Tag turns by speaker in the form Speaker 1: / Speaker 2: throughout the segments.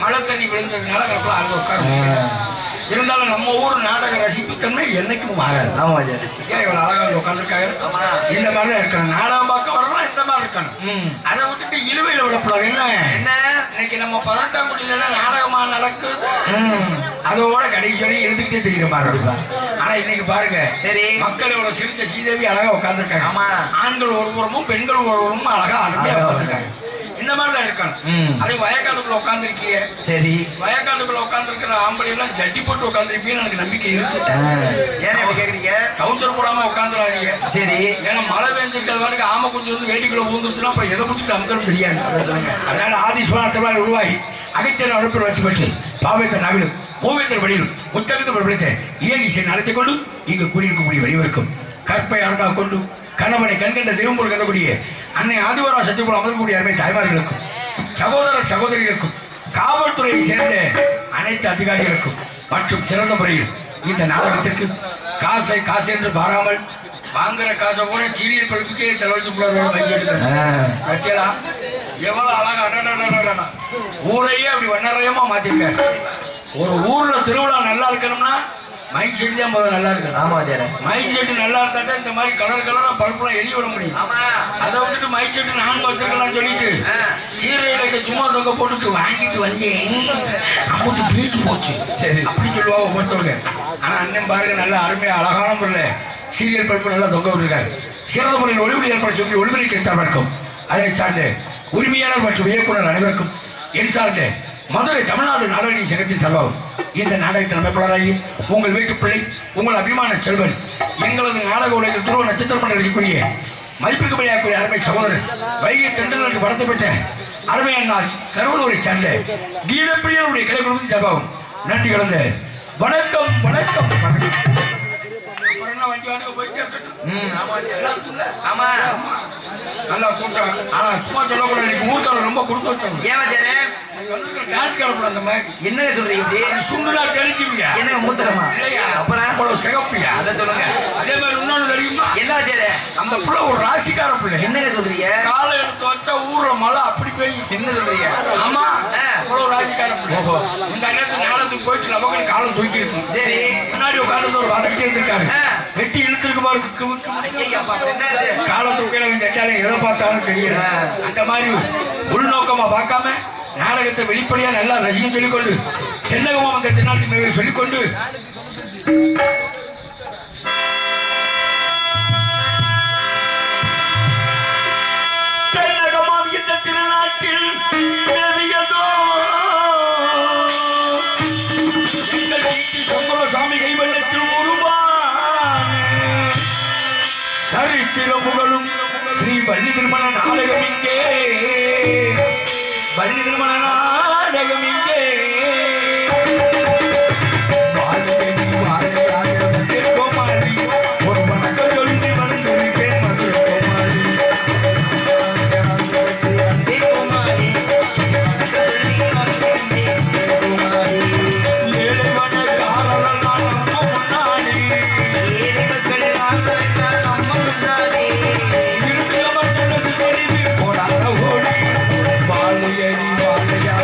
Speaker 1: மழை தண்ணி விழுந்ததுனால கப்பல அங்க உட்கார இருந்தாலும் நம்ம ஊர் நாடக ரசிப்புத்தன்மை என்னைக்கும் மாறாது.
Speaker 2: ஆமா
Speaker 1: ஏன் இவ்வளவு அழகா உட்காந்துருக்காங்க? இந்த மாதிரிதான் இருக்கணும். நாடகம் பார்க்க வரலாம் இந்த மாதிரி இருக்கணும். அதை விட்டுட்டு இழுவையில விடப்படாது. என்ன இன்னைக்கு நம்ம 18ஆம் குடியில நாடகமா நடக்குது, அதோட கடைசி வரையும் எழுதுகிட்டே தெரியுற மாதிரி இருக்கும். ஆனா இன்னைக்கு பாருங்க, சரி மக்கள் இவ்வளவு சிரிச்ச ஸ்ரீதேவி அழகா உட்காந்துருக்காங்க. ஆமா, ஆண்கள் ஒரு புறமும் பெண்கள் ஒரு புறமும் அழகா அருமையா உட்காந்துருக்காங்க. இந்த மாதிரிதான் இருக்கணும். அதே வயக்காட்டுக்குள்ள உட்காந்துருக்கீங்க, சரி வயக்காட்டுக்குள்ள உட்காந்துருக்கிற ஆம்பளை எல்லாம் ஜட்டி போட்டு உட்காந்துருப்பீங்கன்னு எனக்கு நம்பிக்கை இருக்கு. ஏன்னா எப்படி கேக்குறீங்க? கவுன்சர் போடாம உட்காந்துடாதீங்க. சரி, ஏன்னா மழை பெஞ்சிருக்கிறது வரைக்கும் ஆமை கொஞ்சம் வந்து வேட்டிக்குள்ள ஊந்துருச்சுன்னா அப்புறம் எதை பிடிச்சிட்டு அமுக்கணும் தெரியாது. அதனால ஆதிஸ்வரத்தவரால் உருவாகி அகைச்சல் அனுப்பில் வச்சு பெற்று பாவேந்தர் நாவிலும் மூவேந்தர் வழியிலும் முத்தகத்தை பிரபலித்த ஏன் இசை நடத்தி கொண்டு இங்கு கூடியிருக்கக்கூடிய வடிவருக்கும் கற்பை அருமாக கொண்டு கணவனை கண்கண்ட தெய்வம் போல் கருதக்கூடிய அன்னை ஆதிவரா சக்தி போல் அமர்க்கக்கூடிய அருமை தாய்மார்களுக்கும் சகோதர சகோதரிகளுக்கும் காவல்துறையை சேர்ந்த அனைத்து அதிகாரிகளுக்கும் மற்றும் சிறந்த முறையில் இந்த நாடகத்திற்கு காசு என்று பாராமல் வாங்குற காசை கூட சீரியல் பழுப்புக்கே செலவழிச்சு வைக்கலா. எவ்வளவு அழகா ஊரையே அப்படி வண்ணரயமா மாத்திருக்காரு. ஒரு ஊர்ல திருவிழா நல்லா இருக்கணும்னா மைக் செட் தான் முதல்ல நல்லா இருக்கு. ஆமா, மைக் செட் நல்லா இருந்தா தான் இந்த மாதிரி கலர் கலரா பல்பெல்லாம் எரிய விட முடியும். அதை விட்டுட்டு மைக் செட் நான் வச்சிருக்கலாம் சொல்லிட்டு சீரியல சும்மா தொங்க போட்டுட்டு வாங்கிட்டு வந்தேன் அம்முட்டு பேசி போச்சு. சரி, அப்படி சொல்லுவாங்க ஒவ்வொருத்தவங்க. ஆனா அண்ணன் பாருங்க, நல்ல அருமையா அழகான முறையில சீரியல் பல்பு நல்லா தொங்க விட்டுருக்காரு. சிறந்த முறையில் ஒளிபடி ஏற்பட சொல்லி ஒளிபரி கிடைத்தவருக்கும் அதனை சார்ந்த உரிமையாளர் மற்றும் இயக்குனர் அனைவருக்கும் என் சார்ந்த மதுரை தமிழ்நாடு நாடக சங்கத்தின் சார்பாகும் இந்த நாடகத்தின் அமைப்பாளராகி உங்கள் வீட்டு பிள்ளை உங்கள் அபிமான செல்வன் எங்களது நாடக உலகில் துருவ நட்சத்திரம் நடிக்கக்கூடிய மதிப்பிற்கு பணியாக்கூடிய அருமை சகோதரர் வைகை தென்றலுக்கு படத்தை பெற்ற அருமை அண்ணால் கருவூரை சார்ந்த கீதப்பிரியனுடைய கலை குழுவின் சார்பாகும் நன்றி கலந்த வணக்கம் வணக்கம் வணக்கம். நல்லா கூட்டம். ஆனா சும்மா சொல்லக்கூடாது, ஊர்க்காரர் ரொம்ப கொடுத்து வச்சாங்க. டான்ஸ் கலப்படம் அந்த மாதிரி என்ன சொல்றீங்க? சுண்டுனா தெரிஞ்சுங்க என்ன மூத்திரமா இல்லையா? அப்புறம் சிகப்பியா அதை சொல்லுங்க. அதே மாதிரி இன்னொன்னு தெரியுமா? என்ன அந்த பிள்ளை ஒரு ராசிக்கார பிள்ளை. என்ன சொல்றீங்க? காலை எடுத்து வச்சா ஊர்ல மழை அப்படி போய் என்ன சொல்றீங்க? ஆமா, ஒரு ராசிக்கார பிள்ளை. இந்த நேரத்துக்கு ஞானத்துக்கு போயிட்டு நமக்கு காலம் தூக்கி இருக்கு. சரி, முன்னாடி உட்காந்து ஒரு வடக்கே இருந்திருக்காரு. வெட்டி இழுத்துருக்கு பாரு, காலத்துக்கு சட்டாலே எதை பார்த்தாலும் தெரியல. அந்த மாதிரி உள்நோக்கமா பார்க்காம நாடகத்தை வெளிப்படையா நல்லா ரசிகம் சொல்லிக்கொண்டு தென்னகமா வந்த தென்னாட்டு மேலே சொல்லிக்கொண்டு தென்னகமாம் இந்த திருநாட்டில் சாமி கைவல்லத்தில் உருவான சரித்திர புகழும் ஸ்ரீ பள்ளி திருமண நாடகம் இங்கே, பள்ளி திருமண நாடகம் இங்கே. ஒரு வணக்கம் சொல்லி வந்திருக்கேன் போடாத ஓடி வாழையடி வாழையா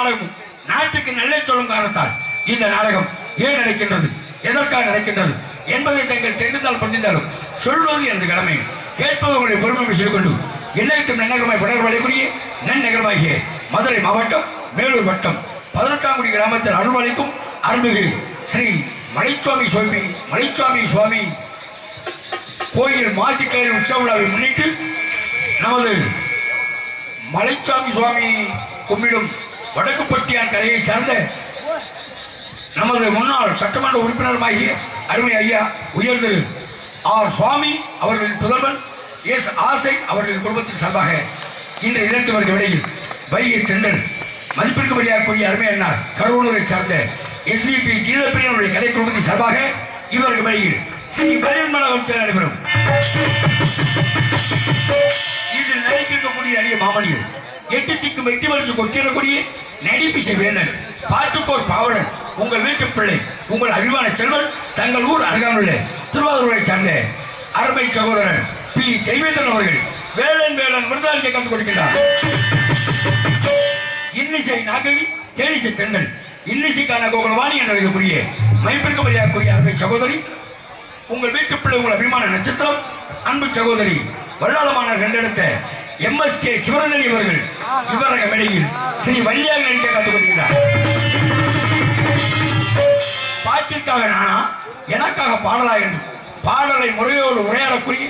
Speaker 1: நாடகமும் நாட்டுக்கு நல்ல சொல்லும் காரணத்தால் இந்த நாடகம் ஏன் நடக்கின்றது, எதற்காக நடக்கின்றது என்பதை தங்கள் தெரிந்தால் புரிந்தாலும் சொல்வது எனது கடமை. கேட்பது உங்களுடைய பொறுமை சொல்லிக்கொண்டு எண்ணகத்தும் நன்னகரமாய் படர்வடையக்கூடிய நன்னகரமாகிய மதுரை மாவட்டம் மேலூர் வட்டம் 18ஆம் குடி கிராமத்தில் அருள்வாளிக்கும் அருள்மிகு ஸ்ரீ மலைச்சுவாமி சுவாமி கோயில் மாசிக்கயிறு உற்சவ விழாவை முன்னிட்டு நமது மலைச்சுவாமி சுவாமி கும்பிடும் வடக்குப்பட்டியான் கரையை சார்ந்த நமது முன்னாள் சட்டமன்ற உறுப்பினருமாகிய அருமை ஐயா உயர் திரு ஆர் சுவாமி அவர்களின் புதல்வன் எஸ் ஆசை அவர்களின் குடும்பத்தின் சார்பாக இன்று 2 வருட இடையில் வைகை தென்றல் மதிப்பிற்கும்படியாகக்கூடிய அருமை அண்ணார் கருவூரை சார்ந்த எஸ்விபி கீதப்பிரியனுடைய கலை குடும்பத்தின் சார்பாக இவர்கள் வழியில் ஸ்ரீ பரியன்மலகம் நடைபெறும். இதில் நடிக்கக்கூடிய அரிய மாமணிகள் 8 திக்கும் 8 வருஷம் கொட்டிடக்கூடிய நடிப்பிசை வேந்தன் பாட்டுக்கோர் பாவலன் உங்கள் வீட்டு பிள்ளை உங்கள் அபிமான செல்வன் தங்கள் ஊர் அருகாமையுள்ள திருவாரூரை சார்ந்த அருமை சகோதரர் பி தெய்வேந்திரன் அவர்கள் வேலன் விருதாளியை கற்றுக் கொடுக்கின்றார். இன்னிசை நாகவி தேனிசை தென்றல் இன்னிசைக்கான கோகுலவாணி என்று அழைக்கக்கூடிய மைப்பிற்கும்படியாகக்கூடிய அருமை சகோதரி உங்கள் வீட்டு பிள்ளை உங்கள் அபிமான நட்சத்திரம் அன்பு சகோதரி வல்லாளமான கண்டெடுத்த MSK சிவரஞ்சனி அவர்கள் இவரக மேடையில் ஸ்ரீ வள்ளியாக நடிக்க கற்றுக் கொடுக்கிறார். பாட்டிற்காக நானா எனக்காக பாடலா என்று பாடலை முறையோடு உரையாடக்கூடிய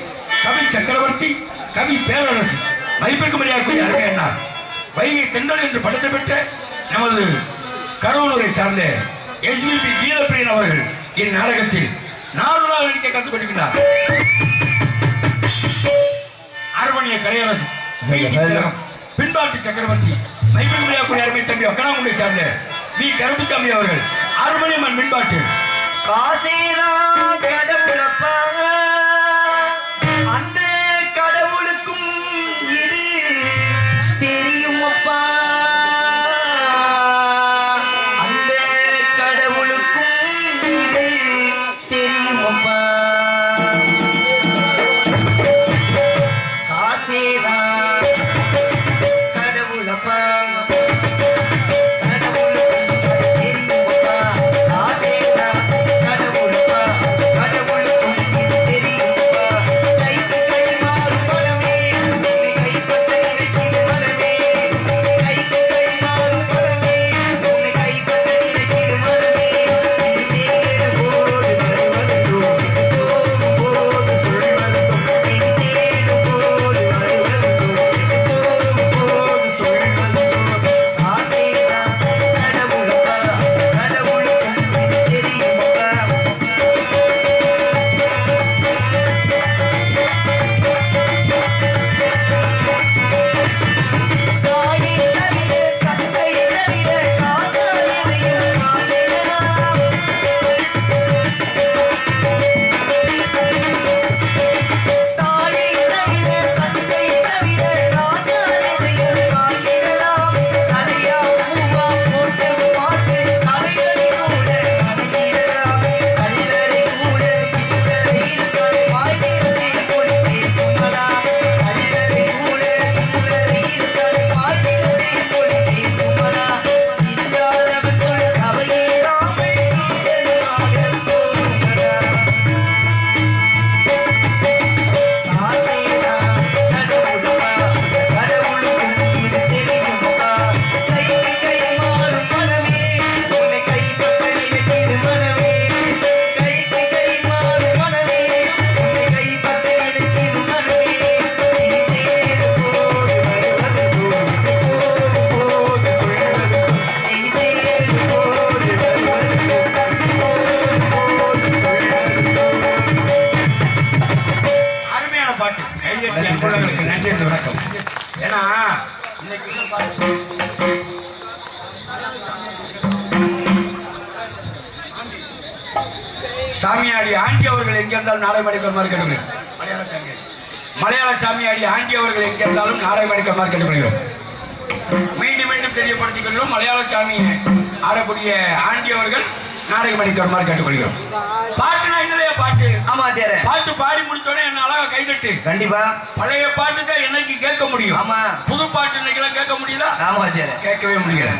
Speaker 1: கவி சக்கரவர்த்தி கவி பேரரசு மதிப்பிற்கும்படியாகக்கூடிய அருமை அண்ணார் வைகை தென்றல் என்று படத்தை பெற்ற நமது கருவூரை சார்ந்த எஸ்விபி கீதப்பிரியன் அவர்கள் இந்நாடகத்தில் நாரதராக நடிக்க கற்றுக் கொடுக்கிறார். அரவணிய கலையரசு பின்பாட்டு சக்கரவர்த்தி மைப்பிற்கும்படியாகக்கூடிய அருமை தம்பி அக்கனாங்குடியை சார்ந்த வி கருப்புசாமி அவர்கள் அரவணியம்மன் மின்பாட்டு
Speaker 2: காசேதான் கடவுளப்பா அந்த கடவுளுக்கும் இது தெரியுமப்பா அந்த கடவுளுக்கும் இது தெரியுமப்பா காசேதான் கடவுளப்பா
Speaker 1: சாமியாடி ஆண்டி அவர்கள் எங்கே இருந்தாலும் நாடகம் அடிக்கிறமாறு கேட்டுக்கொள்கிறோம். மலையாள சாமியாடி ஆண்டி அவர்கள் எங்கே இருந்தாலும் நாடகம் அடிக்கிறமாறு கேட்டுக்கொள்கிறோம். மீண்டும் மீண்டும் தெரியப்படுத்திக் கொள்கிறோம். மலையாள சாமி ஆடக்கூடிய ஆண்டி அவர்கள் நாடகம் அடிக்கிறமாறு கேட்டுக்கொள்கிறோம். பாட்டுனா என்னலையா பாட்டு?
Speaker 2: ஆமா தேர
Speaker 1: பாட்டு பாடி முடிச்சோடனே என்ன அழகா கைதட்டு.
Speaker 2: கண்டிப்பா
Speaker 1: பழைய பாட்டு தான் என்னைக்கு கேட்க முடியும்.
Speaker 2: ஆமா
Speaker 1: புது பாட்டு இன்னைக்கெல்லாம் கேட்க முடியல.
Speaker 2: ஆமா தேர
Speaker 1: கேட்கவே முடியல.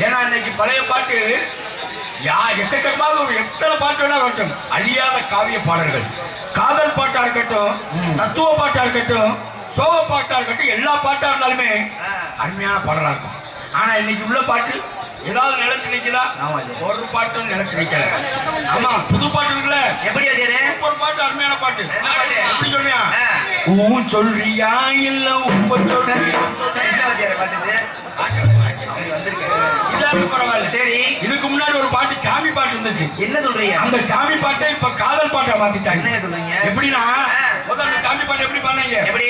Speaker 1: ஏன்னா இன்னைக்கு பழைய பாட்டு எக்கச்சக்கமாக ஒரு எத்தனை பாட்டு வேணா வரட்டும், அழியாத காவிய பாடல்கள், காதல் பாட்டா இருக்கட்டும், தத்துவ பாட்டா இருக்கட்டும், சோக பாட்டா இருக்கட்டும், எல்லா பாட்டா இருந்தாலுமே அருமையான பாடலா இருக்கும். ஆனா இன்னைக்கு உள்ள பாட்டு ஏதாவது நிலைச்சு நிக்கிறா? ஒரு பாட்டும் நிலைச்சு நிக்கல. ஆமா, புது பாட்டு இருக்குல்ல, எப்படி ஒரு பாட்டு அருமையான பாட்டு. எப்படி சொல்றியா? ஊன் சொல்றியா இல்ல உப்ப சொல்றியா? பரவாயில்ல. சரி, இதுக்கு முன்னாடி ஒரு பாட்டு சாமி பாட்டு இருந்துச்சு. என்ன சொல்றீங்க? அந்த சாமி பாட்டை இப்ப காதல் பாட்டை மாத்திட்டாங்க. என்ன சொல்றீங்க? எப்படின்னா முதல்ல சாமி பாட்டு எப்படி பண்ணாங்க? எப்படி?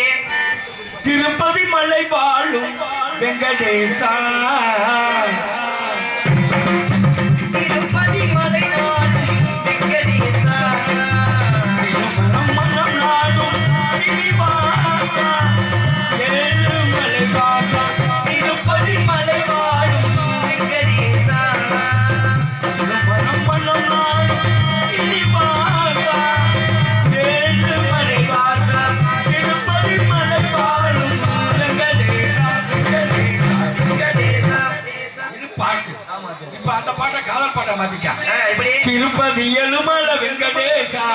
Speaker 1: திருப்பதி மலை வாழும் வெங்கடேசா, திருப்பதி மலை வாழும் வெங்கடேசா, மனம் நாடும் இனிவாசா, ஏழுமலை வாசா, திருப்பதி மலை வாழும் வெங்கடேசா, மனம் நாடும் இனிவாசா, ஏழுமலை வாசா, திருப்பதி மலை வாழும் வெங்கடேசா, வெங்கடேசா. இது பாட்டு. இப்ப அந்த பாட்டை காதல் பாட்டை மாத்திட்டான். எப்படி? திருப்பதி எழுமலை வெங்கடேசா,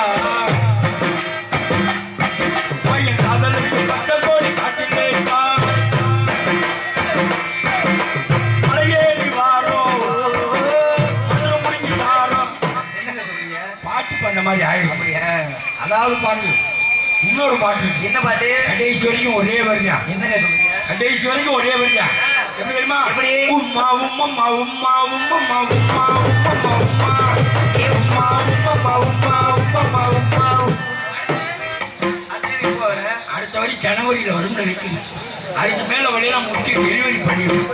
Speaker 1: பையன் காதலுக்கு பச்சை கோடி காட்டிலேசா, மலையேறி வாரோம் முடிஞ்சு வாரோம். என்ன சொல்றீங்க? பாட்டு பண்ண மாதிரி ஆயிடும். அப்படியா? அதாவது பாட்டு இன்னொரு பாட்டு. என்ன பாட்டு? கடைசி வரைக்கும் ஒரே வரியா. என்ன சொல்றீங்க? கடைசி வரைக்கும் ஒரே வரியா. எப்படி தெரியுமா? எப்படி? உம்மா உம்மா உம்மா உம்மா உம்மா உம்மா உம்மா உம்மா உம்மா உம்மா உம்மா உம்மா உம்மா. அடுத்த வரி ஜனவரியில வரும் நினைக்குது. அதுக்கு மேல வழியெல்லாம் முட்டி டெலிவரி பண்ணிடும்.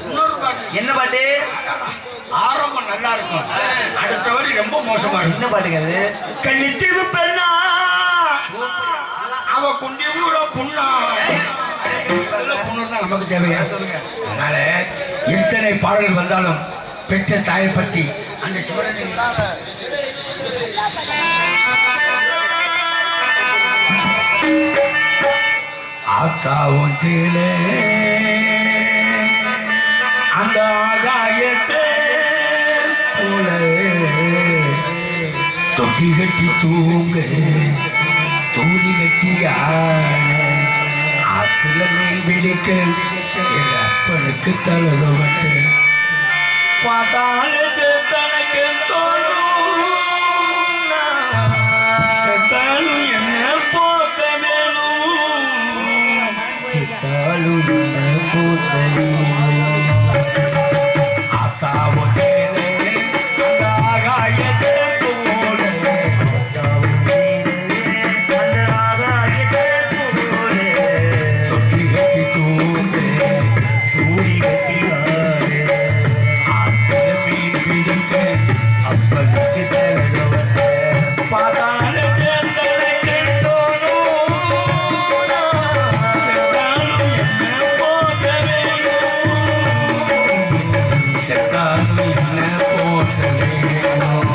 Speaker 1: இன்னொரு பாட்டு. என்ன பாட்டு? ஆரம்பம் நல்லா இருக்கும், அடுத்த வரி ரொம்ப மோசமா இருக்கும். என்ன பாட்டுங்க அது? கண்ணித்தீவு பெண்ணா அவ குண்டி ஊர புண்ணா, புண்ணு தான் நமக்கு தேவையா? அதனால எத்தனை பாடல்கள் வந்தாலும் பெற்ற தாயை பற்றி அந்த சிவரஞ்சன் ஆத்தாவும் கீழே அந்த ஆகாயத்தை போல தொட்டி கட்டி தூங்க தூணி கட்டி ஆத்துல மீன் பிடிக்க எங்க அப்பனுக்கு தழுதப்பட்டு பார்த்தால செத்தனுக்கு செத்தாலும் என்ன போக்க வேணும், செத்தாலும் என்ன போக்க வேணும். ஆத்தாவும் ஆகாயத்தை போல தொட்டி கட்டி தூங்க தூணி கட்டியாரு ஆத்துல மீன் பிடிக்க அப்பனுக்கு தழுதப்பட்டு பார்த்தால செத்தனுக்கு செத்தாலும் என்ன போட்ட வேணும்.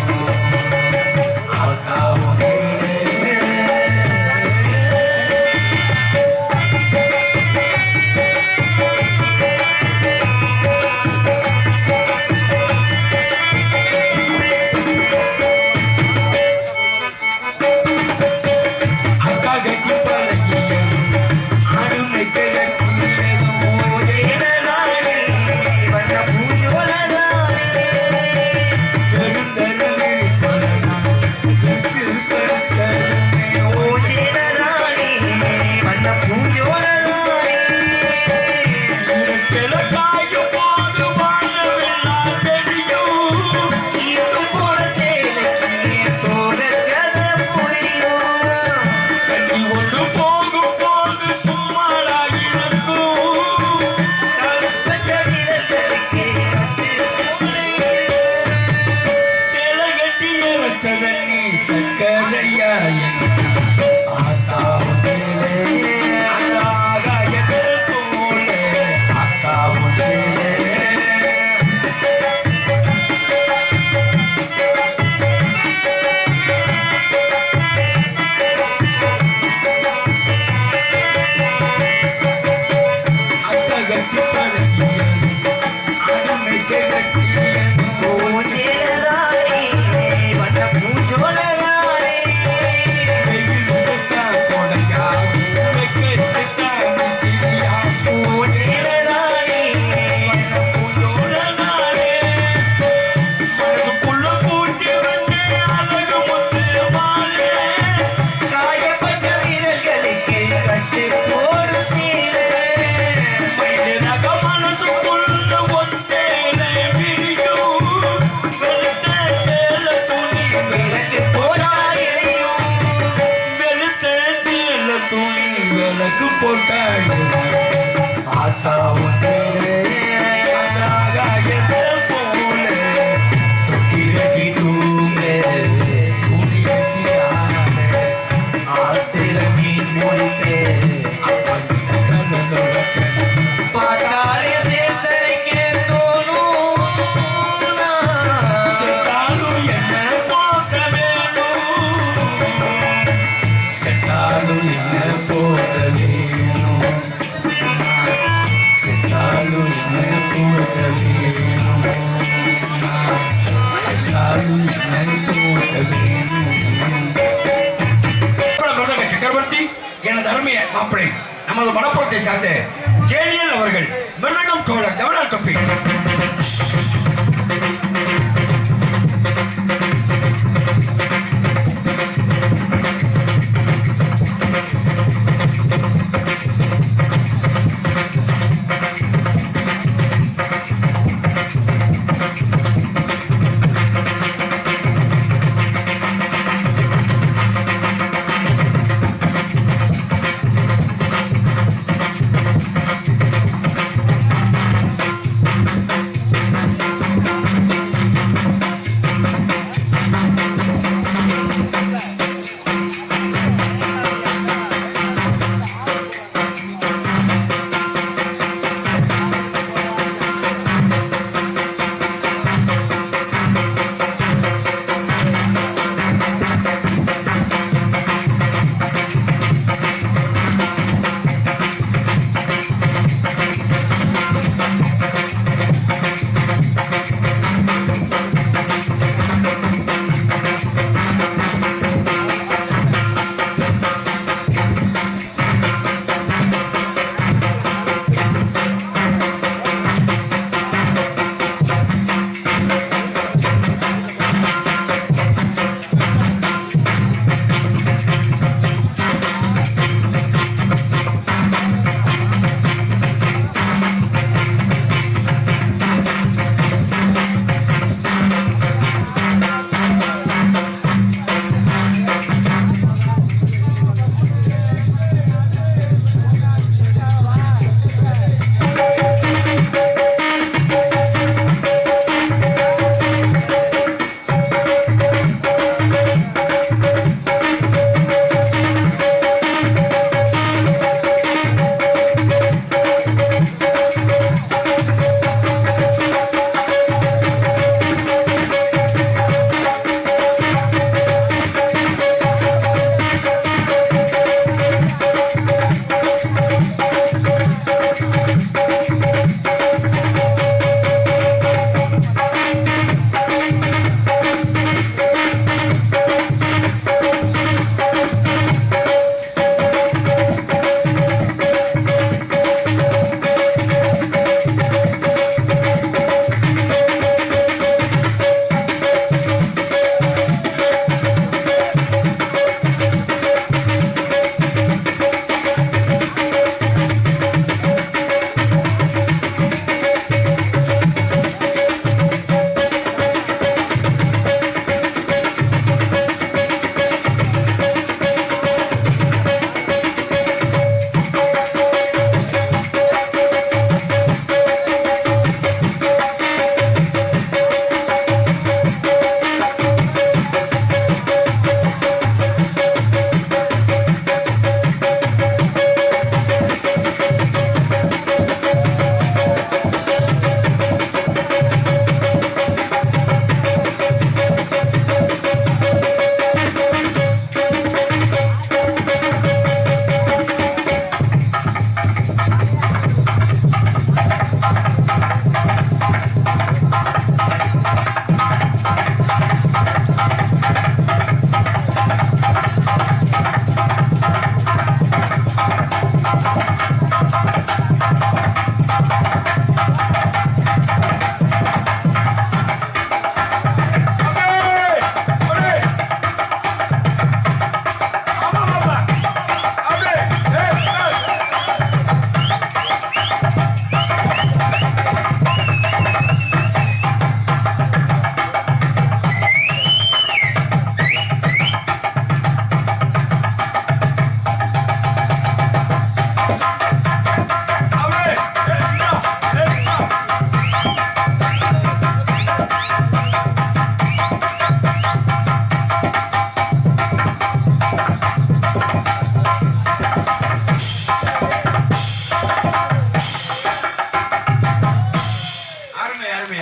Speaker 1: அக்கா கட்டி பழகிய ஆளுமை சக்கரையா ஆத்தா போல ஆத்தா அக்கா கட்டி பழகிய இருக்க கட்டி
Speaker 2: பூஞ்சேலதானே வண்ண பூஞ்சோலதானே
Speaker 1: கொடையா
Speaker 2: பூஞ்சேலதானே வண்ண பூஞ்சோலதானே
Speaker 1: மனசுக்குள்ள பூட்டி வந்து அழகு முத்து மாலே
Speaker 2: காயப்பட்ட வீரர்களுக்கு கட்டு போடு சீலை
Speaker 1: மனிதனாக மனசுக்குள்ள ஒன்றேனே விரியும் வெளுத்த சேல துணி
Speaker 2: விளக்கு போட்டாயிரையும்
Speaker 1: வெளுத்த சேல துணி விளக்கு போட்டாய்
Speaker 2: ஆத்தா ஒன்றே
Speaker 1: போல
Speaker 2: கிழக்கி தூங்க
Speaker 1: குடியாலே
Speaker 2: ஆத்தில மீன் மொழித்தே
Speaker 1: அப்படி கண்ணதோட
Speaker 2: பார்த்தாலே சேர்த்தரைக்க தோணும்
Speaker 1: செத்தாலும் என்ன போக்க வேணும் செத்தாலும் என்ன போக்க வேணும் செத்தாலும் என்ன போக்க வேணும் செத்தாலும் என்ன போக்க வேணும் சக்கரவர்த்தி எனது அருமைய மாப்பிளை நமது மணப்புறத்தை சார்ந்த கேலியல் அவர்கள் மிருதங்கம் தோழர் தவறால் தொப்பி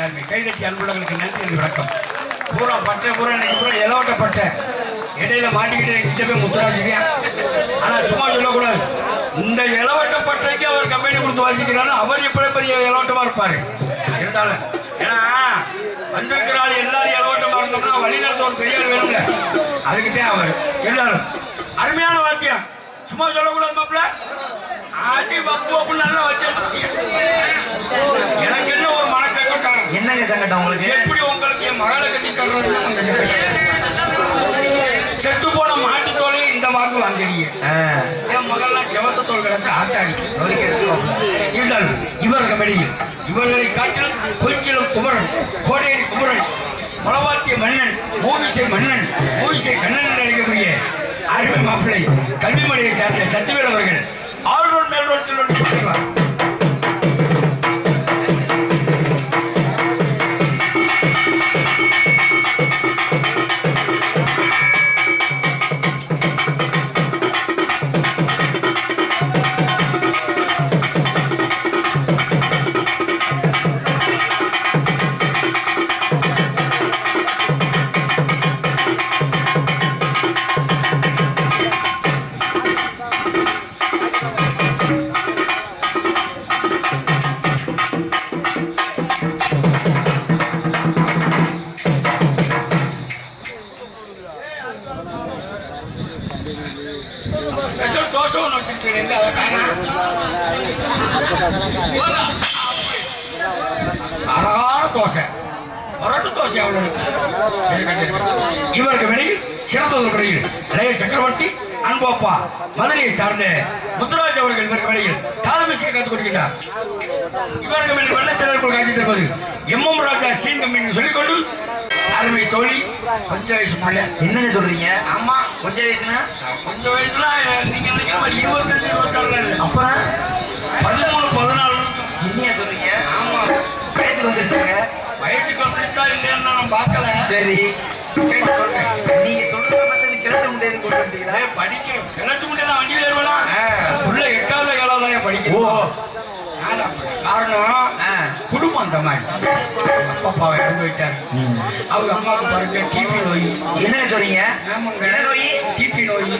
Speaker 1: அருமை கைதட்டி அன்புள்ளவர்களுக்கு நன்றி வணக்கம். பூரா பட்டை பூரா இன்னைக்கு பூரா இலவட்ட பட்டை இடையில மாட்டிக்கிட்டு எங்கிட்ட போய் முத்துராஜிரியா. ஆனா சும்மா சொல்லக்கூடாது, இந்த இலவட்ட பட்டைக்கு அவர் கம்பெனி கொடுத்து வாசிக்கிறாரு. அவர் எப்படி பெரிய இலவட்டமா இருப்பாரு இருந்தாலும். ஏன்னா வந்திருக்கிற ஆள் எல்லாரும் இலவட்டமா இருந்தோம்னா வழி நடத்த ஒரு பெரியார் வேணுங்க. அதுக்குதான் அவர் எல்லாரும் அருமையான வாக்கியம். சும்மா சொல்லக்கூடாது மாப்பிள்ள. ஆட்டி பப்பு பப்பு நல்லா வச்சு எனக்கு என்ன ஒரு மனச்சங்கட்டம்.
Speaker 2: என்னங்க சங்கடம் உங்களுக்கு?
Speaker 1: எப்படி உங்களுக்கு என் மகளை கட்டி தர்றது? செத்து போன மாட்டு தோலையை இந்த வாக்கு வாங்கிடுங்க. என் மகள்லாம் செவத்த தோல் கிடச்சு ஆத்தாடி இருந்தாலும் இவர்கள் வெளியில் இவர்களை காட்டிலும் கொஞ்சிலும் குமரன் கோடையடி குமரன் மலவாத்திய மன்னன் மூவிசை மன்னன் மூவிசை கண்ணன் என்று அழைக்கக்கூடிய அருமை மாப்பிள்ளை கல்விமலையை சார்ந்த சத்திவேல் அவர்கள் ஆல்ரோட் மேல் ரோட்டில் செய்வார். அழகான தோசை புரட்டு தோசை அவ்வளவு இவருக்கு வெளியில் சிறந்த முறையில் இளைய சக்கரவர்த்தி அன்பப்பா மதுரையை சார்ந்த முத்துராஜ் அவர்கள் இவருக்கு வெளியில் தாளமிசையை கற்றுக் கொடுக்கின்றார். இவருக்கு வெளியில் வெள்ளத்தினருக்குள் காட்சி தருவது எம்எம் ராஜா சீன் கம்பெனி சொல்லிக்கொண்டு அருமை தோழி கொஞ்சம் வயசு பிள்ளை.
Speaker 2: என்னங்க சொல்றீங்க?
Speaker 1: ஆமா
Speaker 2: கொஞ்சம் வயசுனா
Speaker 1: கொஞ்சம் வயசுல நீங்க 25 26
Speaker 2: அப்புறம்
Speaker 1: 13 14
Speaker 2: என்னையா சொல்றீங்க?
Speaker 1: ஆமா
Speaker 2: வயசுக்கு வந்துருச்சாங்க.
Speaker 1: வயசுக்கு வந்துருச்சா இல்லைன்னு நான் பார்க்கல.
Speaker 2: சரி
Speaker 1: கேட்டு சொல்றேன்.
Speaker 2: நீங்க சொல்றத பார்த்து கிளட்ட முடியாது கொண்டு வந்துட்டீங்களா?
Speaker 1: படிக்கிறேன் கிளட்டு முடியாது வண்டியில் ஏறுவலாம் உள்ள 8வது 7வது படிக்கிறோம். காரணம் குடும்பம் அந்த மாதிரி அப்பாவை இறந்து போயிட்டாரு. அவங்க அம்மாவுக்கு பாருங்க டிபி நோய்.
Speaker 2: என்ன சொல்றீங்க?
Speaker 1: என்ன நோய்? டிபி நோய்.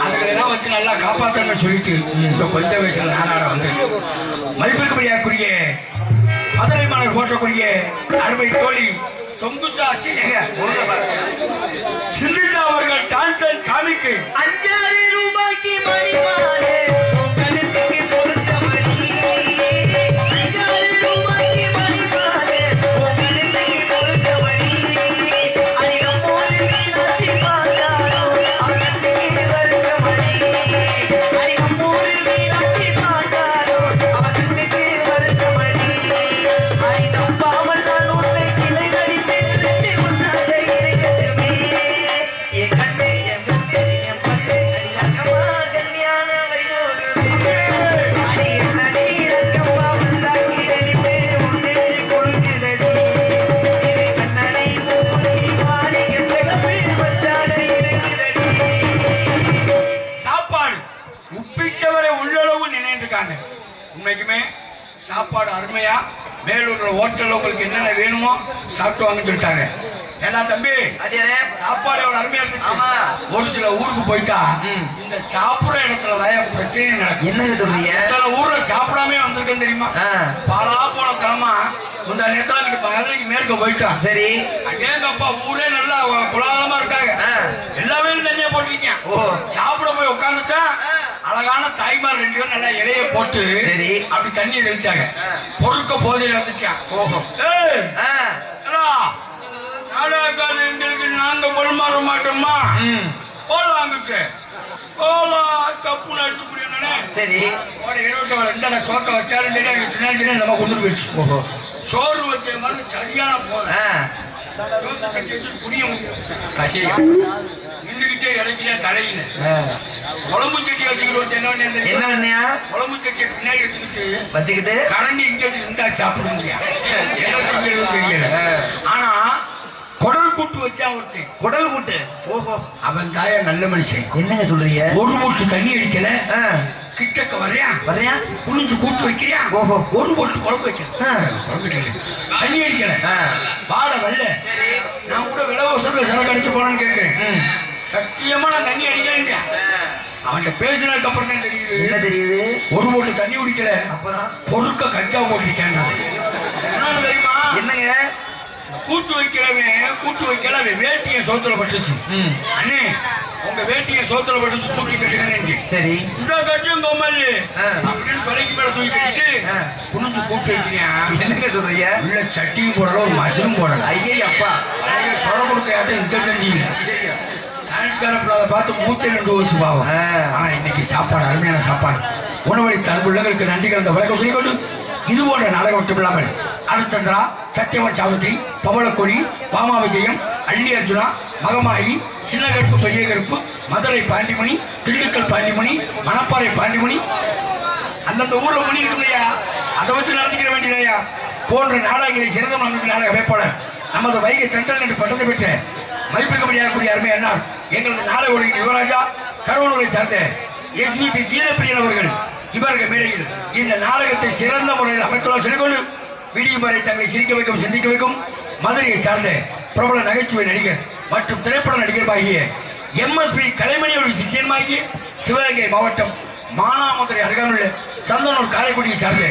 Speaker 1: அதுகளெல்லாம் வச்சு நல்லா காப்பாற்றணும்னு சொல்லிட்டு இந்த கொஞ்ச வயசுல நானாட வந்து மதிப்பிற்குரிய மதுரை மாணவர் போற்றக்கூடிய அருமை தோழி தொங்குச்சா சிந்திச்சா அவர்கள் டான்சன் காமிக்கு
Speaker 2: 5,000 ரூபாய்க்கு மணிமாலே கழுத்துக்கு பொருத்த மணி. 5,000 ரூபாய்க்கு மணிமாலே கழுத்துக்கு பொருத்த மணி. அதிகம் போது மீனாட்சி பார்த்தாரோ அவன் கண்ணுக்கு வருத்த மணி. அதிகம் போது மீனாட்சி பார்த்தாரோ அவன் கண்ணுக்கு வருத்த மணி. அதிகம் பாவல் நான் உன்னை சிலை நடித்து நிறுத்தி உன்னாக இருக்கட்டுமே. என் கண்ணை என் முத்து என் பல்லு அடியாக்கமா கல்யாண வைபோகமே. அடி என்னடி ரக்கமா வந்தாக்கி நடிப்பு உன்னேச்சு கொடுக்குதடி. இது கண்ணனை மூடி மாளிக சிகப்பு வச்சாலை இருக்குதடி.
Speaker 1: சாப்பாடு உப்பிட்டவரை உள்ளளவு நினைந்துருக்காங்க. உண்மைக்குமே சாப்பாடு அருமையா மேலூர்ல ஹோட்டல்ல உங்களுக்கு என்னென்ன வேணுமோ சாப்பிட்டு வாங்கன்னு சொல்லிட்டாங்க. ஏன்னா தம்பி சாப்பாடு எவ்வளவு அருமையா இருந்துச்சு.
Speaker 2: ஆமா.
Speaker 1: ஒரு சில ஊருக்கு போயிட்டா இந்த சாப்பிடுற இடத்துலதான் பிரச்சனை நடக்கும்.
Speaker 2: என்னங்க சொல்றீங்க?
Speaker 1: சில ஊர்ல சாப்பிடாம வந்திருக்கேன்னு தெரியுமா? பாலா போன தரமா இந்த நேரத்துல மதுரைக்கு மேற்க போயிட்டான்.
Speaker 2: சரி
Speaker 1: அங்கேங்கப்பா ஊரே நல்லா குலாலமா இருக்காங்க. எல்லாமே தண்ணியா போட்டிருக்கேன். சாப்பிட போய் உட்காந்துட்டா அழகான தாய்மார் 2 பேரும் நல்லா இலைய போட்டு
Speaker 2: சரி
Speaker 1: அப்படி தண்ணியை தெளிச்சாங்க. பொருட்க போதையில வந்துட்டான். எங்களுக்கு நாங்க பொருமாற மாட்டோமா போலாங்கிட்டு போலா தப்புன்னு அடிச்சு முடியும்.
Speaker 2: சரி
Speaker 1: இந்த தோக்க வச்சாலும் சரி நம்ம கொண்டு போயிடுச்சு. சோறு வச்ச மாதிரி சரியான போத சோத்து சட்டி வச்சுட்டு குடிய முடியும். நின்றுகிட்டே இறக்கிட்டே தலையில குழம்பு சட்டி வச்சுக்கிட்டு என்ன குழம்பு சட்டியை பின்னாடி வச்சுக்கிட்டு கரண்டி இங்க வச்சு இருந்தா சாப்பிடுங்க தெரியல. ஆனா குடல் கூட்டு வச்சா ஒருத்தன்
Speaker 2: குடல் கூட்டு. ஓஹோ
Speaker 1: அவன் தாயா நல்ல மனுஷன்.
Speaker 2: என்னங்க சொல்றீங்க?
Speaker 1: ஒரு மூட்டு தண்ணி அடிக்கல கிட்டக்க வர்றியா
Speaker 2: வர்றியா
Speaker 1: குனிஞ்சு கூட்டு வைக்கிறியா
Speaker 2: ஓஹோ
Speaker 1: ஒரு போட்டு குழம்பு வைக்கிறேன் தண்ணி அடிக்கல வாழ வரல நான் கூட விலவசத்துல சரக்கு அடிச்சு போனேன்னு கேட்கிறேன் சத்தியமா நான் தண்ணி அடிக்கிறேன் அவன்கிட்ட பேசினதுக்கு அப்புறம் தான் தெரியுது
Speaker 2: என்ன தெரியுது
Speaker 1: ஒரு போட்டு தண்ணி குடிக்கல
Speaker 2: அப்புறம்
Speaker 1: பொருட்க கஞ்சா போட்டிருக்கேன் தெரியுமா
Speaker 2: என்னங்க
Speaker 1: கூட்டு வைக்கல வேட்டிய சோத்துல பட்டுச்சு அண்ணே உங்க வேட்டிய சோத்துல பட்டுச்சு தூக்கி கட்டுங்க
Speaker 2: சரி
Speaker 1: இந்த கட்டியும் கொம்மல் அப்படின்னு தலைக்கு மேல தூக்கி கட்டிட்டு குனிஞ்சு கூட்டு வைக்கிறியா
Speaker 2: என்னங்க சொல்றீங்க
Speaker 1: உள்ள சட்டியும் போடல ஒரு மசலும் போடல
Speaker 2: ஐயே அப்பா
Speaker 1: சொர கொடுக்கையாட்டம் இந்த கண்டிங்க டான்ஸ்கார பார்த்து மூச்சை நின்று வச்சு பாவம் ஆனா இன்னைக்கு சாப்பாடு அருமையான சாப்பாடு உணவழி தன்புள்ளங்களுக்கு நன்றி கலந்த வழக்கம் சொல்லிக்கொண்டு இது போன்ற நாடகம் மட்டும் இல்லாமல் அனுச்சந்திரா சத்தியவன் சாவித்திரி பவளக்கொடி பாமா விஜயம் அள்ளி அர்ஜுனா மகமாயி சின்ன கருப்பு பெரிய கருப்பு மதுரை பாண்டிமணி திண்டுக்கல் பாண்டிமணி மணப்பாறை பாண்டிமணி அந்தந்த ஊர்ல மணி இருக்கு இல்லையா அதை வச்சு நடத்திக்கிற வேண்டியதையா போன்ற நாடகங்களை சிறந்த நமக்கு நாடக அமைப்பாளர் நமது வைகை தென்றல் என்று பட்டத்தை பெற்ற மதிப்பிற்கப்படியாகக்கூடிய அருமை அண்ணார் எங்களது நாடக ஒழுங்கின் யுவராஜா கருவூரை சார்ந்த எஸ்பிபி கீதப்பிரியன் அவர்கள் இவர்கள் மேடையில் இந்த நாடகத்தை சிறந்த முறையில் அமைத்துள்ள சொல்லிக்கொண்டு விடியும் வரை தங்களை சிரிக்க வைக்கும் சிந்திக்க வைக்கும் மதுரையை சார்ந்த பிரபல நகைச்சுவை நடிகர் மற்றும் திரைப்பட நடிகருமாகிய எம்எஸ்பி கலைமணியோட சிஷியனுமாகிய சிவகங்கை மாவட்டம் மானாமதுரை அருகாமையுள்ள சந்தனூர் காரைக்குடியை சார்ந்த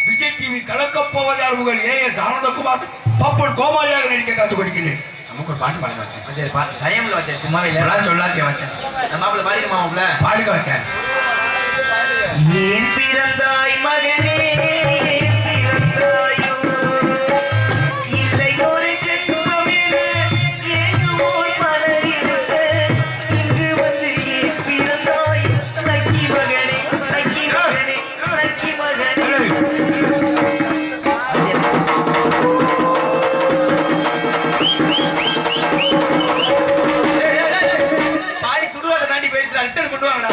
Speaker 1: விஜய் டிவி கலக்கப் போவதால் உங்கள் ஏஎஸ் ஆனந்தகுமார் பப்பன் கோமாளியாக நடிக்க காத்துக் கொடுக்கிறேன் நமக்கு ஒரு பாட்டு பாடுங்க
Speaker 2: டைம்ல வச்சேன் சும்மாவே இல்லை
Speaker 1: சொல்லாதே வச்சேன்
Speaker 2: மாப்பிள்ள பாடிக்க மாப்பிள்ள
Speaker 1: பாடுக வச்சேன்
Speaker 2: ஏன் பிறந்தாய் மகனே ஏன் பிறந்தாயோ இல்லை ஒரு ஜென்மம் என ஏங்குவோர் பலர் இருக்க இங்கு வந்து ஏன் பிறந்தாய் லக்கி மகனே லக்கி மகனே லக்கி மகனே பாடி சுடுவாங்க தாண்டி போயிடுச்சு ரிட்டர்ன் கொண்டு வாங்கடா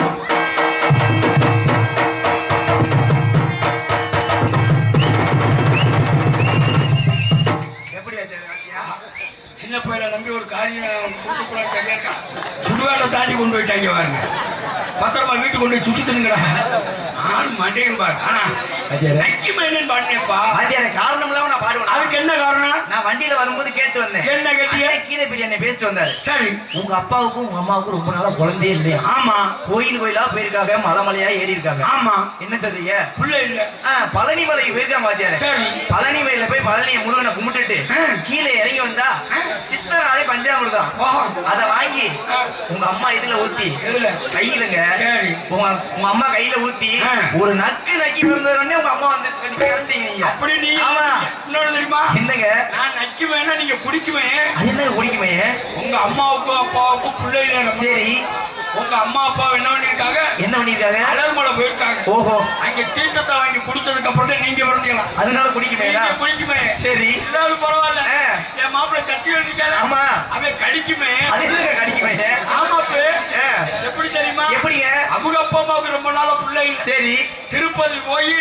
Speaker 1: சின்ன பையனை நம்பி ஒரு காரியம் கூட்டுக்குள்ள சரியா இருக்கா சுடுகாட்டை தாண்டி கொண்டு போயிட்டாங்க பாருங்க பத்திரமா வீட்டுக்கு கொண்டு போய் சுட்டு தின்னுங்கடா ஆள் மாட்டேன்னு பாரு ஆனா நக்கி மேனன் பாடினேப்பா
Speaker 2: காரணம் இல்லாம நான் பாடுவேன்
Speaker 1: அதுக்கு என்ன காரணம்
Speaker 2: நான் வண்டியில வரும்போது கேட்டு வந்தேன்
Speaker 1: என்ன கேட்டிய
Speaker 2: கீதை பெரிய என்ன பேசிட்டு வந்தாரு
Speaker 1: சரி
Speaker 2: உங்க அப்பாவுக்கும் உங்க அம்மாவுக்கும் ரொம்ப நாளா குழந்தையே இல்லையா
Speaker 1: ஆமா
Speaker 2: கோயிலா போயிருக்காங்க மலைமலையா ஏறி இருக்காங்க
Speaker 1: ஆமா
Speaker 2: என்ன சொல்றீங்க
Speaker 1: புள்ள இல்ல
Speaker 2: பழனி மலைக்கு போயிருக்காங்க வாத்தியாரு
Speaker 1: சரி
Speaker 2: பழனி மலையில போய் பழனிய முருகனை கும்பிட்டுட்டு கீழே இறங்கி வந்தா சித்தராலே பஞ்சாமிர்தம் அத வாங்கி உங்க அம்மா இதுல ஊத்தி கையிலங்க உங்க அம்மா கையில ஊத்தி ஒரு நக்கு நக்கி பிறந்தவொடனே உங்க அம்மா வந்துச்சு நீங்க
Speaker 1: அப்படி நீ
Speaker 2: ஆமா
Speaker 1: இன்னொன்னு தெரியுமா
Speaker 2: என்னங்க
Speaker 1: நான் நக்குவேன்னா நீங்க குடிக்குவேன்
Speaker 2: அது என்ன குடிக்குமே
Speaker 1: உங்க அம்மாவுக்கும் அப்பாவுக்கும் பிள்ளைங்க
Speaker 2: சரி
Speaker 1: உங்க அம்மா அப்பா என்ன பண்ணிருக்காங்க அலர்மலை போயிருக்காங்க
Speaker 2: ஓஹோ
Speaker 1: அங்க தீர்த்தத்தை வாங்கி குடிச்சதுக்கு அப்புறம் தான் நீங்க பிறந்தீங்களா
Speaker 2: அதனால குடிக்குமே சரி
Speaker 1: இல்லாத பரவாயில்ல என் மாப்பிள்ள சத்தி இருக்காரு
Speaker 2: ஆமா
Speaker 1: அவன் கடிக்குமே
Speaker 2: அது என்ன கடிக்குமே
Speaker 1: ஆமாப்பு எப்படி தெரியுமா
Speaker 2: எப்படிங்க
Speaker 1: அவங்க அப்பா அம்மாவுக்கு ரொம்ப நாள பிள்ளைங்க
Speaker 2: சரி
Speaker 1: திருப்பதி போய்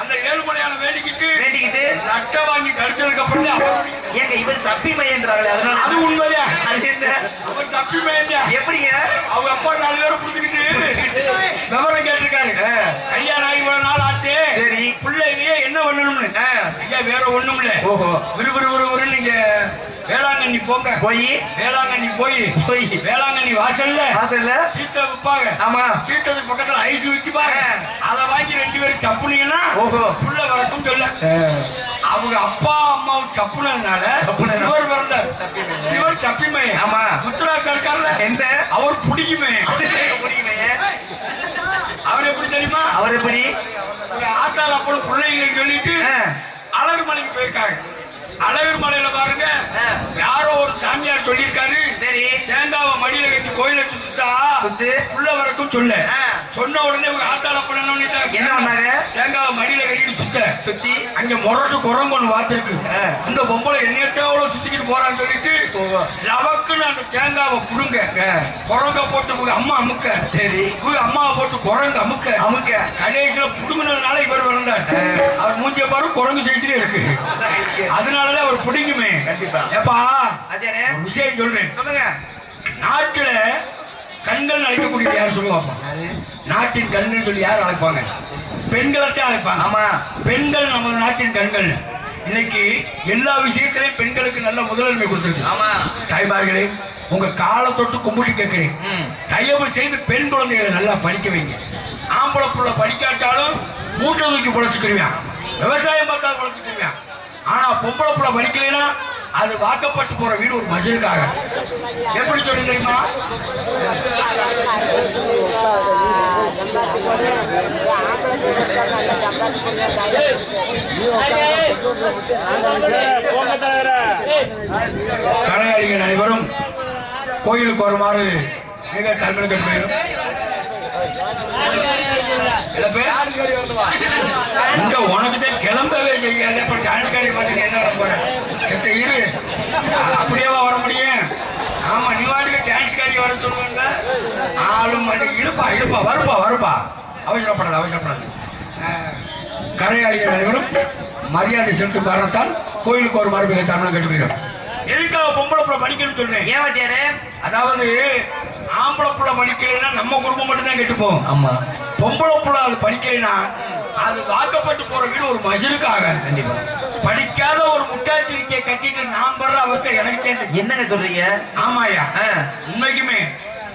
Speaker 1: அந்த ஏழுமலையான வேண்டிக்கிட்டு சட்டை வாங்கி கடிச்சதுக்கு அப்புறம் தான்
Speaker 2: ஏங்க இவர் சப்பி மையன்றாங்களே அதனால
Speaker 1: அது உண்மையா
Speaker 2: அது என்ன
Speaker 1: அவர் சப்பி மையன் எப்படிங்க
Speaker 2: அவங்க
Speaker 1: அப்பா 4 பேரை புடிச்சுக்கிட்டு விவரம் கேட்டிருக்காரு கல்யாணம் ஆகி இவ்வளவு நாள் ஆச்சு
Speaker 2: சரி
Speaker 1: பிள்ளைங்க என்ன பண்ணணும்னு ஐயா வேற ஒண்ணும் இல்ல
Speaker 2: ஓஹோ
Speaker 1: விறுவிறு நீங்க வேளாங்கண்ணி போங்க வேளாங்கண்ணி போய் வேளாங்கண்ணி வாசல்ல தீர்த்த விற்பாங்க
Speaker 2: ஆமா
Speaker 1: தீர்த்தத்துக்கு பக்கத்துல ஐஸ் விற்பாங்க அதை வாங்கி 2 பேரும் சப்புனீங்கன்னா
Speaker 2: ஓஹோ
Speaker 1: புள்ள வரக்கும் சொல்ல அவங்க அப்பா அம்மாவுக்கு சப்புனதுனால இவர் பிறந்தார் இவர் சப்பிமை
Speaker 2: ஆமா
Speaker 1: முத்துராஜ் இருக்கார்ல
Speaker 2: என்ன
Speaker 1: அவர் பிடிக்குமே அவர் எப்படி தெரியுமா
Speaker 2: அவர் எப்படி
Speaker 1: ஆத்தாள் அப்போ பிள்ளைங்க சொல்லிட்டு அழகு மலைக்கு போயிருக்காங்க அழகர் மலையில பாருங்க யாரோ ஒரு சாமியார் சொல்லியிருக்காரு
Speaker 2: சரி
Speaker 1: தேங்காவை மடியில கட்டி கோயில சுத்தா உள்ள வரைக்கும் சொல்ல சொன்ன உடனே உங்க ஆத்தாள
Speaker 2: என்ன பண்ணாங்க
Speaker 1: தேங்காவை மடியில கட்டிட்டு
Speaker 2: சுத்தி
Speaker 1: அங்க முரட்டு குரங்கு ஒண்ணு வாத்திருக்கு இந்த பொம்பளை என்னையத்தோட சுத்திக்கிட்டு போறான்னு சொல்லிட்டு லவக்குன்னு அந்த தேங்காவை புடுங்க குரங்க போட்டு அம்மா அமுக்க
Speaker 2: சரி
Speaker 1: அம்மாவை போட்டு குரங்கு அமுக்க கடைசியில புடுங்கினதுனால இவர் வந்தார் அவர் மூஞ்சிய பாரு குரங்கு சைஸ்லயே இருக்கு அதனாலதான் அவர் பிடிக்குமே
Speaker 2: கண்டிப்பா
Speaker 1: எப்பா
Speaker 2: அதே
Speaker 1: விஷயம் சொல்றேன்
Speaker 2: சொல்லுங்க
Speaker 1: நாட்டுல கண்கள் அழைக்கக்கூடியது யார் சொல்லுவாப்பா? நாட்டின் கண்கள் சொல்லி யார் அழைப்பாங்க? பெண்களைத்தான் அழைப்பாங்க. ஆமா, பெண்கள் நமது நாட்டின் கண்கள். இன்னைக்கு எல்லா விஷயத்திலையும் பெண்களுக்கு நல்ல முதலுரிமை கொடுத்துருக்கு. ஆமா தாய்மார்களே, உங்க காலை தொட்டு கும்பிட்டு கேட்கிறேன், தயவு செய்து பெண் குழந்தைகளை நல்லா படிக்க வைங்க. ஆம்பளை புள்ள படிக்காட்டாலும் மூட்டை தூக்கி பொழைச்சுக்கிருவேன், விவசாயம் பார்த்தாலும் பொழைச்சுக்கிருவேன். ஆனா பொம்பளை புள்ள படிக்கலைன்னா அது வாக்கப்பட்டு போற வீடு ஒரு மஜலுக்காக. எப்படி சொல்லி தெரியுமா? கலையாளிகள் அனைவரும் கோயிலுக்கு வருமாறு மிக தன்மையை கட்டுகிறோம். உனக்குதான் கிளம்பவே செய்யாது. இப்ப டான்ஸ் காடி பார்த்து என்ன வர போற? சத்த இரு, அப்படியேவா வர முடியும்? ஆமா, நீ வாட்டுக்கு டான்ஸ் காடி வர சொல்லுவாங்க. ஆளும் மாட்டுக்கு இழுப்பா இழுப்பா, வருப்பா வருப்பா, அவசரப்படாது அவசரப்படாது. கரையாளிகள் அனைவரும் மரியாதை செலுத்தும் காரணத்தால் கோயிலுக்கு ஒரு மரபு தமிழ் கற்றுக்கிறோம். எதுக்காக பொம்பளை புள்ள படிக்கணும்னு சொல்றேன்? ஏன் வாத்தியாரே? அதாவது ஆம்பளை புள்ள படிக்கலைன்னா நம்ம குடும்பம் மட்டும்தான் கெட்டு போகும். ஆமா, பொம்பளை புள்ள அது படிக்கலைன்னா அது வாக்கப்பட்டு போற வீடு ஒரு மஜலுக்காக. கண்டிப்பா படிக்காத ஒரு முட்டாச்சிரிக்கையை கட்டிட்டு நான் படுற அவஸ்தை எனக்கு. என்னங்க சொல்றீங்க? ஆமாயா, உண்மைக்குமே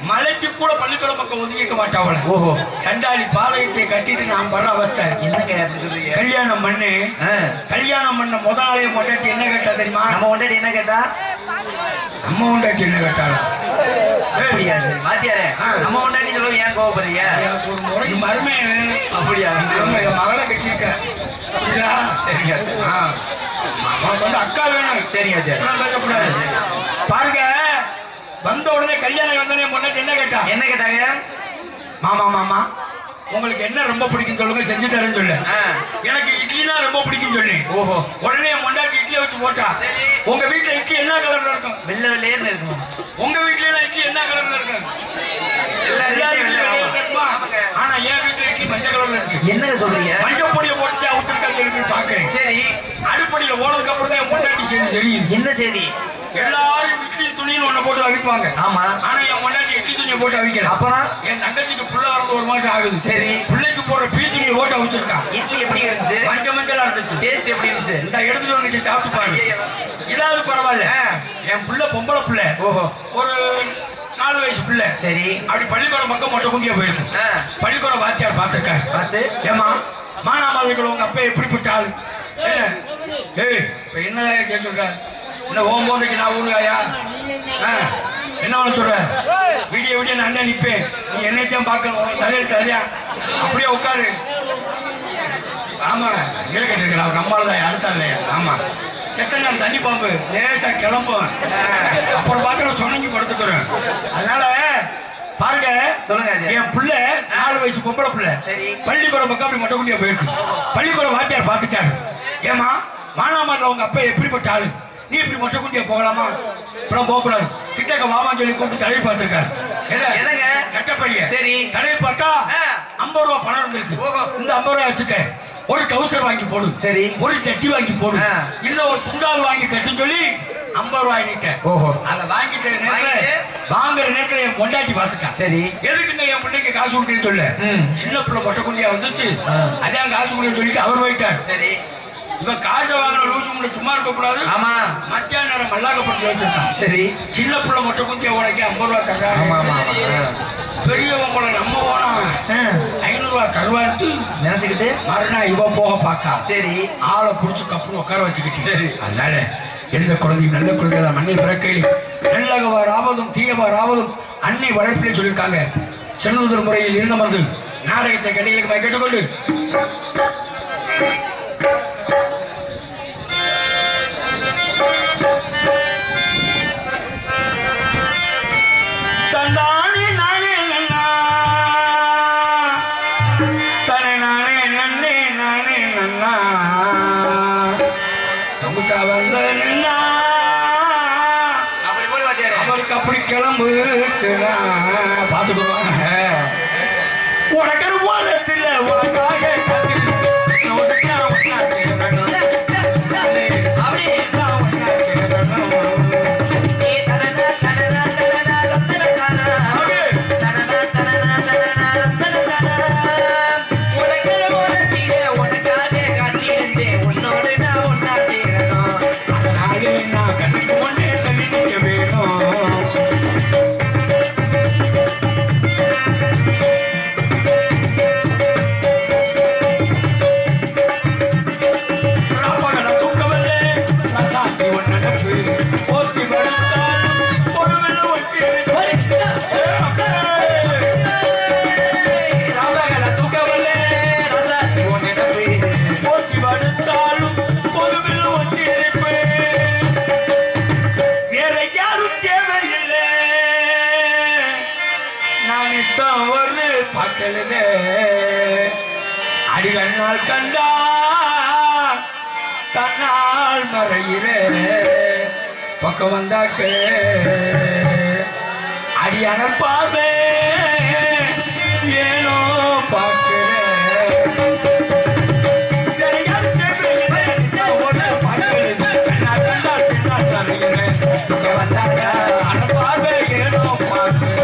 Speaker 1: மலைக்கு கூட பள்ளிக்கூட பக்கம் ஒதுக்கிக்க மாட்டாவல. ஓஹோ, சண்டாளி பாளையத்தை கட்டிட்டு நான் படுற அவஸ்தை என்னங்க சொல்றீங்க? கல்யாணம் பண்ணு, கல்யாணம் பண்ண முதலாளிய கொண்டாட்டி என்ன கேட்டா தெரியுமா? நம்ம கொண்டாட்டி என்ன கேட்டா? நம்ம கொண்டாட்டி என்ன கேட்டாலும் அப்படியா? சரி வாத்தியாரே, நம்ம கொண்டாட்டி சொல்லுங்க, ஏன் கோவப்படுறீங்க? எனக்கு ஒரு முறைக்கு மருமை. அப்படியா? என் மகளை கட்டியிருக்க. சரிங்க, அவனுக்கு வந்து அக்கா வேணும். சரிங்க, பேசக்கூடாது. பாருங்க, வந்த உடனே கல்யாணம் வந்தோடனே பொண்ணாட்டி என்ன கேட்டா? என்ன கேட்டாங்க? மாமா மாமா உங்களுக்கு என்ன ரொம்ப பிடிக்கும் சொல்லுங்க, செஞ்சு தரேன்னு சொல்லு. எனக்கு இட்லினா ரொம்ப பிடிக்கும் சொல்லி. ஓஹோ, உடனே பொண்டாட்டி இட்லியை வச்சு போட்டா. உங்க வீட்டுல இட்லி என்ன கலர்ல இருக்கும்? வெள்ளை வெள்ளையர்னு இருக்கும். உங்க வீட்டுல எல்லாம் இட்லி என்ன கலர்ல இருக்கும்? ஆனா என் வீட்டுல இட்லி மஞ்சள் கலர்ல இருந்துச்சு. என்ன சொல்றீங்க? மஞ்சள் பொடியை போட்டு அவுத்திருக்கா பாக்குறேன். சரி, அடுப்படியில ஓனதுக்கு அப்புறம் தான் பொண்டாட்டி செய்தி தெரியுது. என்ன செய்தி? எல்லாரும் இட்லி துணின்னு ஒண்ணு போட்டு அவிப்பாங்க. ஆமா, ஆனா என் முன்னாடி இட்லி துணியை போட்டு அவிக்கல. அப்புறம் என் தங்கச்சிக்கு புள்ள வரது 1 மாசம் ஆகுது. சரி, பிள்ளைக்கு போற பீ துணியை போட்டு அவிச்சிருக்கா. இட்லி எப்படி இருந்துச்சு? மஞ்சள் மஞ்சளா இருந்துச்சு. டேஸ்ட் எப்படி இருந்துச்சு? இந்த எடுத்துட்டு வந்து சாப்பிட்டு பாருங்க. இதாவது பரவாயில்ல. என் புள்ள பொம்பளை புள்ள. ஓஹோ, ஒரு 4 வயசு பிள்ளை. சரி, அப்படி பள்ளிக்கூடம் பக்கம் மொட்டை குண்டியா போயிருக்கு. பள்ளிக்கூடம் வாத்தியார் பார்த்திருக்காரு. பார்த்து, ஏமா மானாமதுகள் உங்க அப்பா எப்படிப்பட்ட ஆள்? ஏய், இப்ப என்னதான் கேட்டுருக்காரு? என்ன ஓம் போதைக்கு நான் ஊருகாயா? என்ன ஒண்ணு சொல்ற? வீடியோ வீடியோ நான் தான் நிப்பேன், நீ என்னைத்தான் பார்க்கணும். தலையில் தலையா அப்படியே உட்காரு. ஆமா, கேட்டுருக்கேன். அவர் நம்மளாதான் அடுத்தா இல்லையா? ஆமா, செத்த நான் தண்ணி பாம்பு லேசா கிளம்பும். அப்புறம் பார்த்து சொன்னீங்க படுத்துக்கிறேன். அதனால பாருங்க, சொல்லுங்க. என் பிள்ளை 4 வயசு பொம்பளை பிள்ளை. சரி, பள்ளிக்கூடம் பக்கம் அப்படி மொட்டை குண்டியா போயிருக்கு. பள்ளிக்கூடம் வாத்தியார் பார்த்துட்டாரு. ஏமா மானாமதுல உங்க அப்பா எப்படிப்பட்ட ஆளு? நீ இப்படி மொட்டை குண்டியா போகலாமா? இப்பெல்லாம் போகக்கூடாது. கிட்டக்க வாமான்னு சொல்லி கூப்பிட்டு தடவை பார்த்திருக்காரு. எதங்க? சட்டப்பைய. சரி, தடவை பார்த்தா 50 ரூபா பணம் இருந்திருக்கு. இந்த 50 ரூபாய் வச்சுக்க, ஒரு டவுசர் வாங்கி போடு. சரி, ஒரு சட்டி வாங்கி போடு, இல்ல ஒரு துண்டால் வாங்கி கட்டுன்னு சொல்லி 50 ரூபாய் நீட்டேன். ஓஹோ, அதை வாங்கிட்ட நேரத்துல வாங்குற நேரத்துல என் பொண்டாட்டி பார்த்துட்டான். சரி, எதுக்குங்க என் பிள்ளைக்கு காசு கொடுக்குன்னு சொல்ல? சின்ன பிள்ளை மொட்டை குண்டியா வந்துச்சு, அதான் காசு கொடுன்னு சொல்லிட்டு அவர் போயிட்டார். சரி, இவன் காசை வாங்கின லூசு முன்ன சும்மா இருக்க கூடாது. ஆமா, மத்தியான நேரம் மல்லாக்கப்பட்டு வச்சிருக்கான். சரி, சின்ன பிள்ளை மொட்டை குண்டியா உனக்கு 50 ரூபாய் தர்றாரு. பெரியவன் கூட நம்ம போனா 500 ரூபாய் தருவான்ட்டு நினைச்சுக்கிட்டு மறுநாள் இவ போக பார்த்தா. சரி, ஆளை புடிச்சு கப்புன்னு உட்கார வச்சுக்கிட்டு. சரி, அதனால எந்த குழந்தையும் நல்ல குழந்தைகள் மண்ணை பிறக்கையில் நல்லகவாராவதும் தீயவாராவதும் அன்னை வளர்ப்பிலே சொல்லியிருக்காங்க. செல்லுதல் முறையில் இருந்தமர்ந்து நாடகத்தை கடைகளுக்கு கேட்டுக்கொண்டு தந்தானே நானே நன்னா தனே நானே நன்னே நானே நன்னா தொகுத்தா வந்த நன்னா அப்படி போய் வாத்தியாரே அவருக்கு அப்படி கிளம்புச்சுனா பார்த்துக்குவாங்க. உனக்கு போலத்தில் உனக்காக பாட்டெழுத அடிகண்ணால் கண்டா தன்னால் மறையிற பக்கம் வந்தாக்க அடியான பார்வை ஏனோ பார்க்கிற பார்வை ஏனோ பார்க்கிற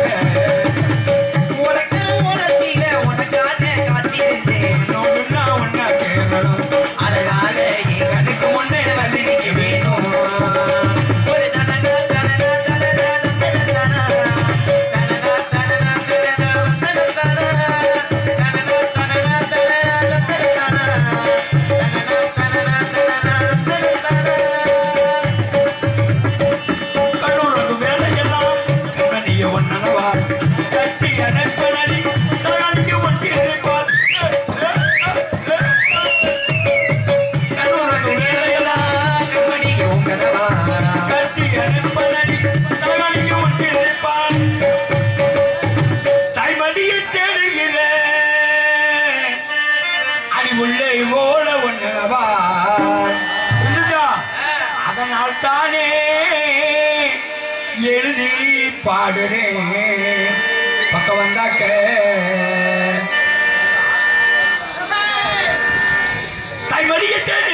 Speaker 1: அதனால் தானே எழுதி பாடுறேன் பக்கம் வந்தாக்க தாய்மடியை தேடி